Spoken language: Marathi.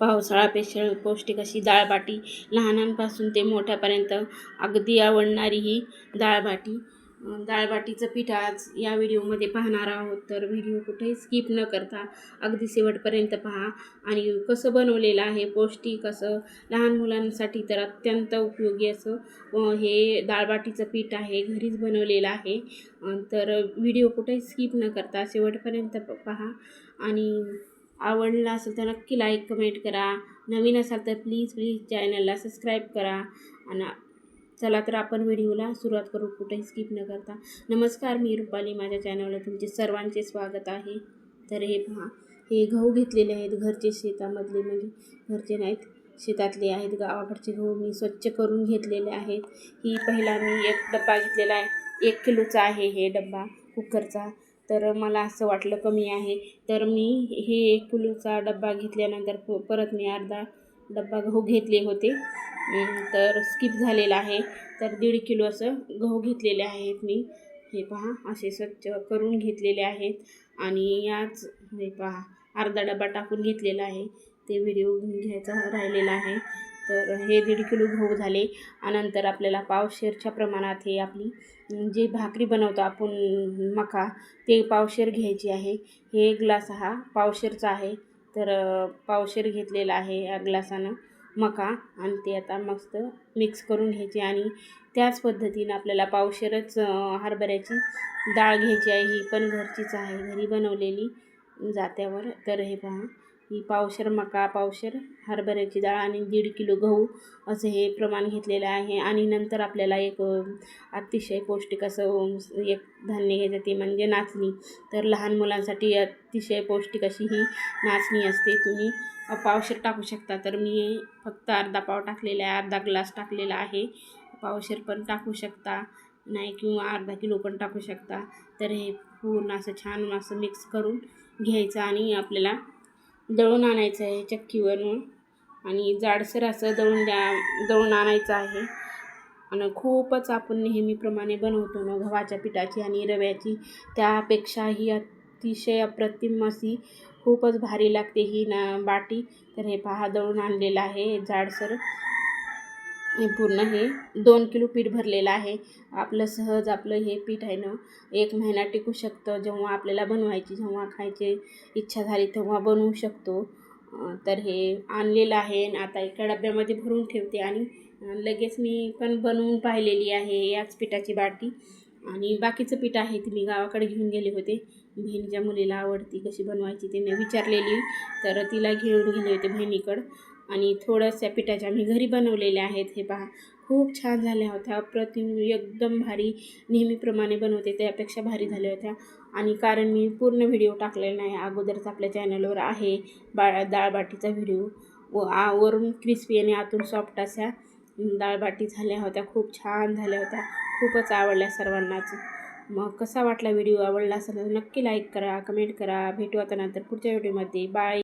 पावसाळा स्पेशल पौष्टिक अशी डाळबाटी, लहानांपासून ते मोठ्यापर्यंत अगदी आवडणारी ही डाळबाटी. डाळबाटीचं पीठ आज या व्हिडिओमध्ये पाहणार आहोत, तर व्हिडिओ कुठेही स्किप न करता अगदी शेवटपर्यंत पहा. आणि कसं बनवलेलं आहे, पौष्टिक असं, लहान मुलांसाठी तर अत्यंत उपयोगी असं हे डाळबाटीचं पीठ आहे, घरीच बनवलेलं आहे. तर व्हिडिओ कुठेही स्किप न करता शेवटपर्यंत पहा. आणि आवडला असेल तर नक्की लाईक कमेंट करा. नवीन असाल तर प्लीज चॅनलला सबस्क्राईब करा. आणि चला तर आपण व्हिडिओला सुरुवात करू कुठेही स्किप न करता. नमस्कार, मी रुपाली, माझ्या चॅनलला तुमचे सर्वांचे स्वागत आहे. तर हे पहा, हे गहू घेतलेले आहेत घरचे, शेतामधले, म्हणजे घरचे नाहीत, शेतातले आहेत, गावाकडचे गहू मी स्वच्छ करून घेतलेले आहेत. ही पहिला मी एक डब्बा घेतलेला आहे, 1 किलोचा आहे हे डब्बा कुकरचा. तर मला असं वाटलं कमी आहे, तर मी हे 1 किलोचा डब्बा घेतल्यानंतर परत मी अर्धा डब्बा गहू घेतले होते, तर स्किप झालेला आहे. तर 1.5 किलो असं गहू घेतलेले आहेत मी. हे पहा, असे स्वच्छ करून घेतलेले आहेत. आणि याच हे पहा, अर्धा डब्बा टाकून घेतलेला आहे, ते व्हिडिओ घ्यायचा राहिलेला आहे. तर हे 1.5 किलो गहू झाले. नंतर आपल्याला पावशेरच्या प्रमाणात हे आपली जे भाकरी बनवतो आपण मका, ते पावशेर घ्यायची आहे. हे ग्लास हा पावशेरचा आहे, तर पावशेर घेतलेला आहे या ग्लासानं मका. आणि ते आता मस्त मिक्स करून घ्यायची. आणि त्याच पद्धतीनं आपल्याला पावशेरच हरभऱ्याची डाळ घ्यायची आहे. ही पण घरचीच आहे, घरी बनवलेली जात्यावर. तर हे पहा, ही पावशेर मका, पावशेर हरभऱ्याची डाळ आणि 1.5 किलो गहू असं हे प्रमाण घेतलेलं आहे. आणि नंतर आपल्याला एक अतिशय पौष्टिक असं एक धान्य घ्यायचं, ते म्हणजे नाचणी. तर लहान मुलांसाठी अतिशय पौष्टिक अशी ही नाचणी असते. तुम्ही पावशेर टाकू शकता, तर मी फक्त अर्धा पाव टाकलेला आहे, अर्धा ग्लास टाकलेला आहे. पावशेर पण टाकू शकता नाही, किंवा अर्धा किलो पण टाकू शकता. तर हे पूर्ण असं छान असं मिक्स करून घ्यायचं. आणि आपल्याला दळून आणायचं आहे चक्कीवरून, आणि जाडसर असं दळून आणायचं आहे. आणि खूपच आपण नेहमीप्रमाणे बनवतो ना गव्हाच्या पिठाची आणि रव्याची, त्यापेक्षा ही अतिशय अप्रतिम अशी खूपच भारी लागते ही बाटी. तर हे पहा, दळून आणलेलं आहे जाडसर. हे पूर्ण हे 2 किलो पीठ भरलेलं आहे. आपलं सहज आपलं हे पीठ आहे ना 1 महिना टिकू शकतं. जेव्हा आपल्याला बनवायची, जेव्हा खायची इच्छा झाली तेव्हा बनवू शकतो. तर हे आणलेलं आहे. आता एका डब्यामध्ये भरून ठेवते आणि लगेच मी पण बनवून पाहिलेली आहे याच पिठाची बाटी. आणि बाकीचं पीठ आहे ते मी गावाकडे घेऊन गेले होते. बहिणीच्या मुलीला आवडती कशी बनवायची तिने विचारलेली, तर तिला घेऊन गेले होते बहिणीकडं. आणि थोड्याशा पिठाच्या मी घरी बनवलेल्या आहेत. हे पहा, खूप छान झाल्या होत्या, अप्रतिम, एकदम भारी. नेहमीप्रमाणे बनवते त्यापेक्षा भारी झाल्या होत्या. आणि कारण मी पूर्ण व्हिडिओ टाकलेला नाही, अगोदरच आपल्या चॅनलवर आहे डाळबाटीचा व्हिडिओ. वरून क्रिस्पी आणि आतून सॉफ्ट अशा डाळबाटी झाल्या होत्या, खूप छान झाल्या होत्या, खूपच आवडल्या सर्वांनाच. मग कसा वाटला व्हिडिओ? आवडला असेल तर नक्की लाईक करा, कमेंट करा. भेटू आता नंतर पुढच्या व्हिडिओमध्ये. बाय.